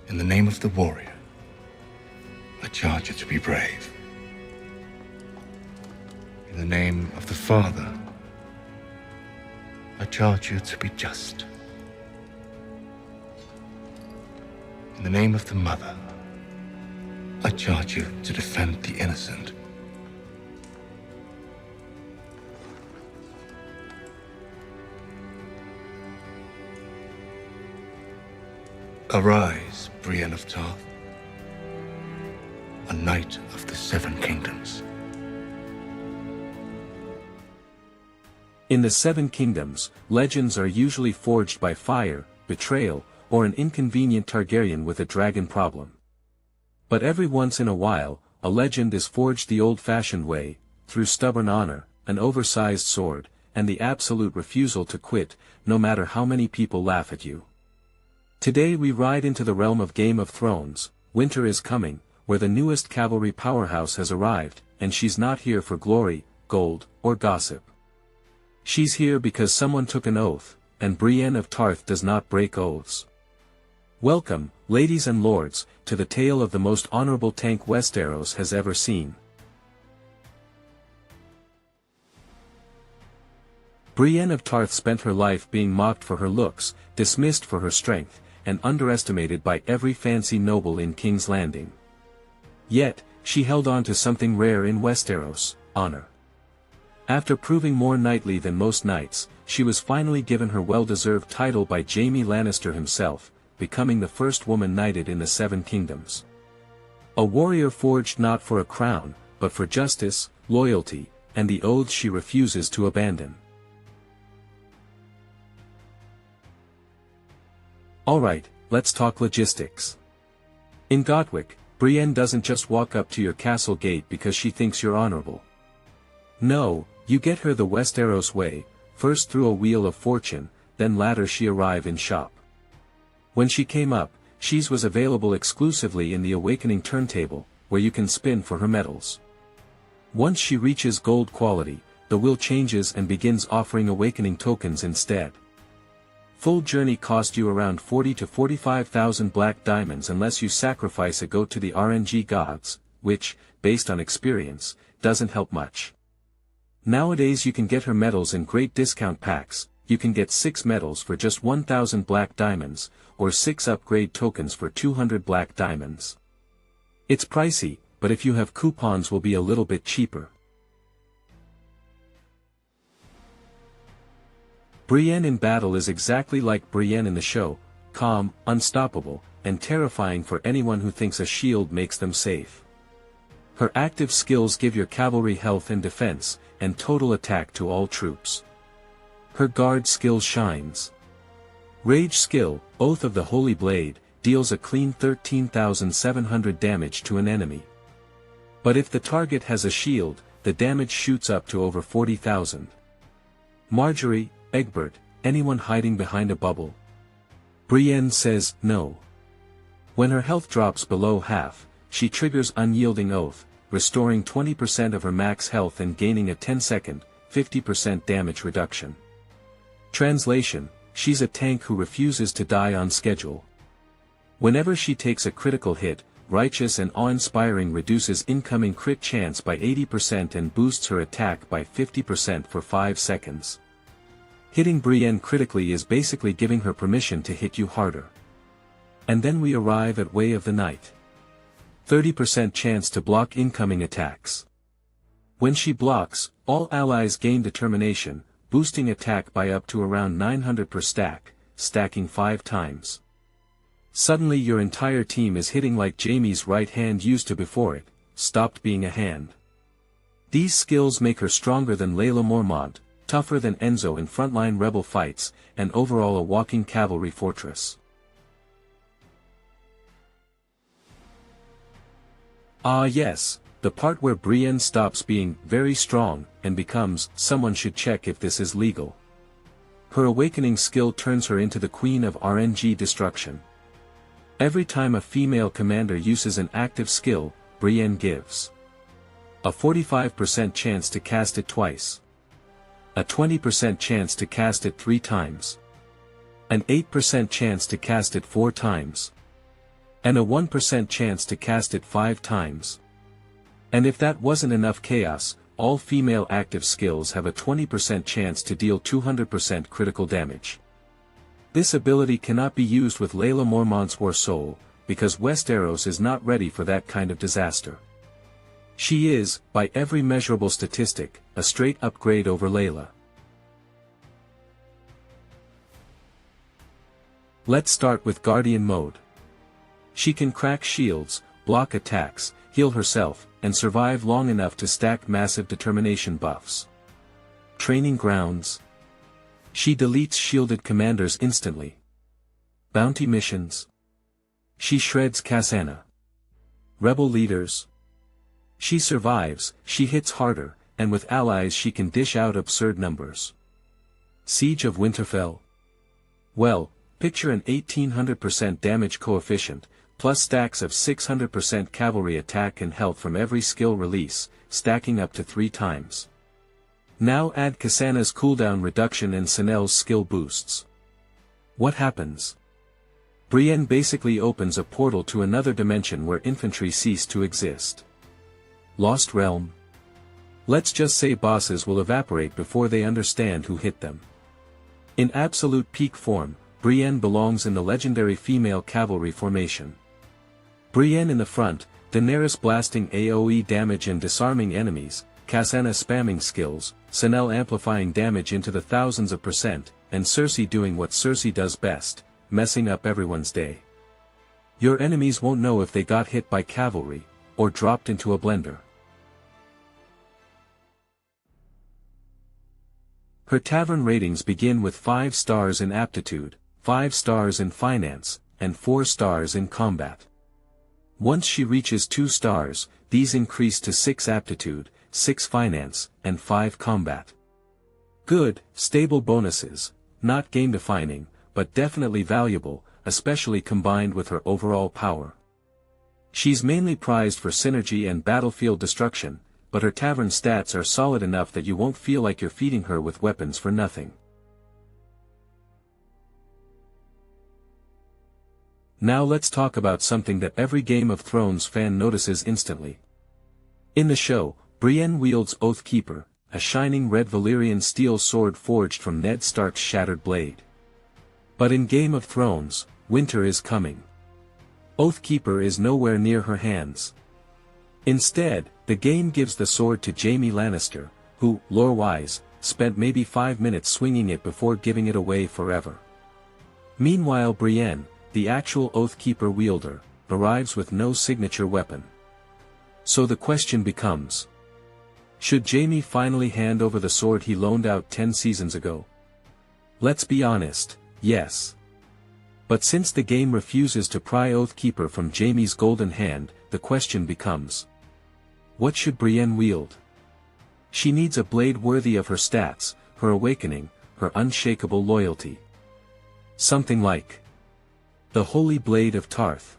In the name of the warrior, I charge you to be brave. In the name of the father, I charge you to be just. In the name of the mother, I charge you to defend the innocent. Arise, Brienne of Tarth, a knight of the Seven Kingdoms. In the Seven Kingdoms, legends are usually forged by fire, betrayal, or an inconvenient Targaryen with a dragon problem. But every once in a while, a legend is forged the old-fashioned way, through stubborn honor, an oversized sword, and the absolute refusal to quit, no matter how many people laugh at you. Today we ride into the realm of Game of Thrones. Winter is coming, where the newest cavalry powerhouse has arrived, and she's not here for glory, gold, or gossip. She's here because someone took an oath, and Brienne of Tarth does not break oaths. Welcome, ladies and lords, to the tale of the most honorable tank Westeros has ever seen. Brienne of Tarth spent her life being mocked for her looks, dismissed for her strength, and underestimated by every fancy noble in King's Landing. Yet, she held on to something rare in Westeros: honor. After proving more knightly than most knights, she was finally given her well-deserved title by Jaime Lannister himself, becoming the first woman knighted in the Seven Kingdoms. A warrior forged not for a crown, but for justice, loyalty, and the oaths she refuses to abandon. Alright, let's talk logistics. In GoTWiC, Brienne doesn't just walk up to your castle gate because she thinks you're honorable. No, you get her the Westeros way, first through a wheel of fortune, then later she arrive in shop. When she came up, she's was available exclusively in the Awakening turntable, where you can spin for her medals. Once she reaches gold quality, the wheel changes and begins offering Awakening tokens instead. Full journey cost you around 40 to 45,000 black diamonds unless you sacrifice a goat to the RNG gods, which, based on experience, doesn't help much. Nowadays you can get her medals in great discount packs. You can get 6 medals for just 1,000 black diamonds, or 6 upgrade tokens for 200 black diamonds. It's pricey, but if you have coupons will be a little bit cheaper. Brienne in battle is exactly like Brienne in the show, calm, unstoppable, and terrifying for anyone who thinks a shield makes them safe. Her active skills give your cavalry health and defense, and total attack to all troops. Her guard skill shines. Rage skill, Oath of the Holy Blade, deals a clean 13,700 damage to an enemy. But if the target has a shield, the damage shoots up to over 40,000. Marjorie, Egbert, anyone hiding behind a bubble? Brienne says no. When her health drops below half, she triggers Unyielding Oath, restoring 20% of her max health and gaining a 10-second, 50% damage reduction. Translation: she's a tank who refuses to die on schedule. Whenever she takes a critical hit, Righteous and Awe-Inspiring reduces incoming crit chance by 80% and boosts her attack by 50% for 5 seconds. Hitting Brienne critically is basically giving her permission to hit you harder. And then we arrive at Way of the Night. 30% chance to block incoming attacks. When she blocks, all allies gain determination, boosting attack by up to around 900 per stack, stacking 5 times. Suddenly your entire team is hitting like Jaime's right hand used to before it stopped being a hand. These skills make her stronger than Layla Mormont, tougher than Enzo in frontline rebel fights, and overall a walking cavalry fortress. Ah yes, the part where Brienne stops being very strong and becomes someone should check if this is legal. Her Awakening skill turns her into the queen of RNG destruction. Every time a female commander uses an active skill, Brienne gives a 45% chance to cast it twice, a 20% chance to cast it 3 times, an 8% chance to cast it 4 times, And a 1% chance to cast it 5 times. And if that wasn't enough chaos, all female active skills have a 20% chance to deal 200% critical damage. This ability cannot be used with Layla Mormont's War Soul, because Westeros is not ready for that kind of disaster. She is, by every measurable statistic, a straight upgrade over Layla. Let's start with Guardian mode. She can crack shields, block attacks, heal herself, and survive long enough to stack massive determination buffs. Training grounds. She deletes shielded commanders instantly. Bounty missions. She shreds Cassana. Rebel leaders. She survives, she hits harder, and with allies she can dish out absurd numbers. Siege of Winterfell. Well, picture an 1800% damage coefficient, plus stacks of 600% cavalry attack and health from every skill release, stacking up to 3 times. Now add Cassana's cooldown reduction and Sanel's skill boosts. What happens? Brienne basically opens a portal to another dimension where infantry cease to exist. Lost Realm. Let's just say bosses will evaporate before they understand who hit them. In absolute peak form, Brienne belongs in the legendary female cavalry formation. Brienne in the front, Daenerys blasting AoE damage and disarming enemies, Cassana spamming skills, Sanel amplifying damage into the thousands of percent, and Cersei doing what Cersei does best, messing up everyone's day. Your enemies won't know if they got hit by cavalry, or dropped into a blender. Her tavern ratings begin with 5 stars in aptitude, 5 stars in finance, and 4 stars in combat. Once she reaches 2 stars, these increase to 6 aptitude, 6 finance, and 5 combat. Good, stable bonuses, not game-defining, but definitely valuable, especially combined with her overall power. She's mainly prized for synergy and battlefield destruction, but her tavern stats are solid enough that you won't feel like you're feeding her with weapons for nothing. Now let's talk about something that every Game of Thrones fan notices instantly. In the show, Brienne wields Oathkeeper, a shining red Valyrian steel sword forged from Ned Stark's shattered blade. But in Game of Thrones, winter is coming. Oathkeeper is nowhere near her hands. Instead, the game gives the sword to Jaime Lannister, who, lore-wise, spent maybe 5 minutes swinging it before giving it away forever. Meanwhile Brienne, the actual Oathkeeper wielder, arrives with no signature weapon. So the question becomes: should Jaime finally hand over the sword he loaned out 10 seasons ago? Let's be honest, yes. But since the game refuses to pry Oathkeeper from Jaime's golden hand, the question becomes: what should Brienne wield? She needs a blade worthy of her stats, her awakening, her unshakable loyalty. Something like the Holy Blade of Tarth.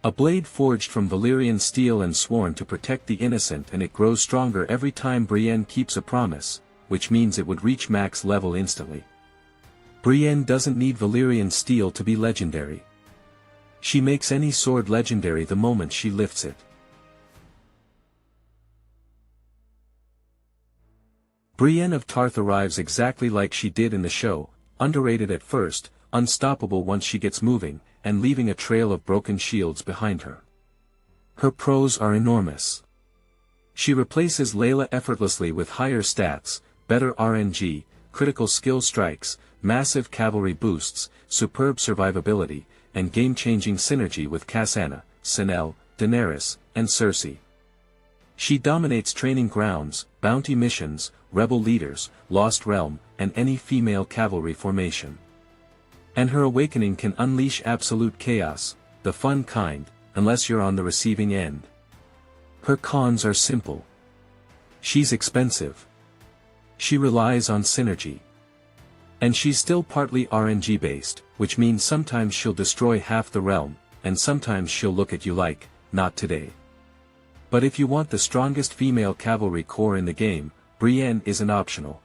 A blade forged from Valyrian steel and sworn to protect the innocent, and it grows stronger every time Brienne keeps a promise, which means it would reach max level instantly. Brienne doesn't need Valyrian steel to be legendary. She makes any sword legendary the moment she lifts it. Brienne of Tarth arrives exactly like she did in the show, underrated at first, unstoppable once she gets moving, and leaving a trail of broken shields behind her. Her pros are enormous. She replaces Layla effortlessly with higher stats, better RNG, critical skill strikes, massive cavalry boosts, superb survivability, and game-changing synergy with Cassana, Sanel, Daenerys, and Cersei. She dominates training grounds, bounty missions, rebel leaders, Lost Realm, and any female cavalry formation. And her awakening can unleash absolute chaos, the fun kind, unless you're on the receiving end. Her cons are simple. She's expensive. She relies on synergy. And she's still partly RNG based, which means sometimes she'll destroy half the realm, and sometimes she'll look at you like, not today. But if you want the strongest female cavalry corps in the game, Brienne isn't optional.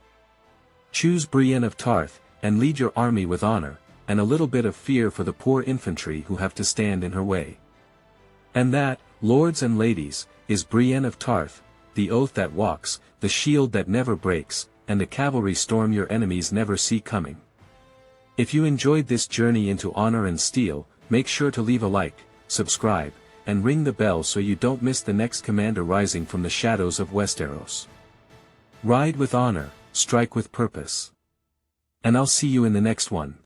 Choose Brienne of Tarth, and lead your army with honor, and a little bit of fear for the poor infantry who have to stand in her way. And that, lords and ladies, is Brienne of Tarth, the oath that walks, the shield that never breaks, and the cavalry storm your enemies never see coming. If you enjoyed this journey into honor and steel, make sure to leave a like, subscribe, and ring the bell so you don't miss the next commander rising from the shadows of Westeros. Ride with honor, strike with purpose. And I'll see you in the next one.